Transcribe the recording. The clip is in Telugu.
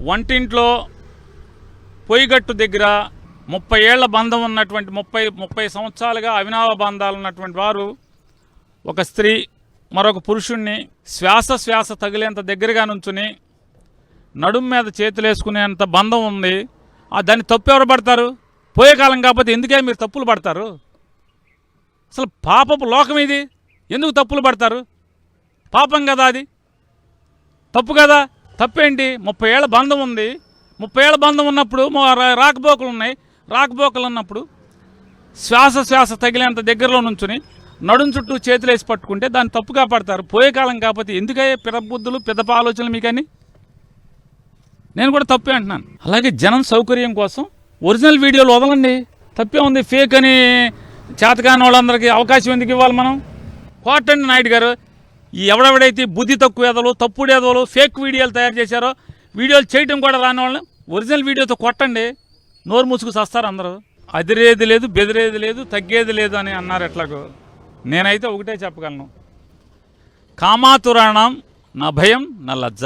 వంటింట్లో పొయ్యిగట్టు దగ్గర 30 ఏళ్ల బంధం ఉన్నటువంటి 30 సంవత్సరాలుగా అవినావ బంధాలు ఉన్నటువంటి వారు ఒక స్త్రీ మరొక పురుషుణ్ణి శ్వాస తగిలేంత దగ్గరగా నుంచుని నడుం మీద చేతులు వేసుకునేంత బంధం ఉంది. దాన్ని తప్పు ఎవరు పడతారు? పోయే కాలం కాకపోతే ఎందుకే మీరు తప్పులు పడతారు? అసలు పాపపు లోకం ఇది, ఎందుకు తప్పులు పడతారు? పాపం కదా అది, తప్పు కదా. తప్పేంటి? 30 ఏళ్ల బంధం ఉంది. 30 ఏళ్ల బంధం ఉన్నప్పుడు రాకపోకలు ఉన్నాయి. రాకపోకలు ఉన్నప్పుడు శ్వాస తగిలేంత దగ్గరలో నుంచుని నడుం చుట్టూ చేతులేసి పట్టుకుంటే దాన్ని తప్పుగా పడతారు. పోయే కాలం కాకపోతే ఎందుకయ్యే పిదబుద్ధులు పిదప ఆలోచనలు మీకని? నేను కూడా తప్పే అంటున్నాను. అలాగే జనం సౌకర్యం కోసం ఒరిజినల్ వీడియోలు వదలండి, తప్పే ఉంది. ఫేక్ అని చేతకాని వాళ్ళందరికీ అవకాశం ఎందుకు ఇవ్వాలి మనం? కోటండి నాయుడు గారు, ఎవడెవడైతే బుద్ధి తక్కువ ఎదలు, తప్పుడు ఎదలు, ఫేక్ వీడియోలు తయారు చేశారో, వీడియోలు చేయటం కూడా రాని వాళ్ళని ఒరిజినల్ వీడియోతో కొట్టండి. నోరు మూసుకు చస్తారు అందరూ. అదిరేది లేదు, బెదిరేది లేదు, తగ్గేది లేదు అని అన్నారు. ఎట్లాగో నేనైతే ఒకటే చెప్పగలను, కామాతురాణం నా భయం నా లజ్జ.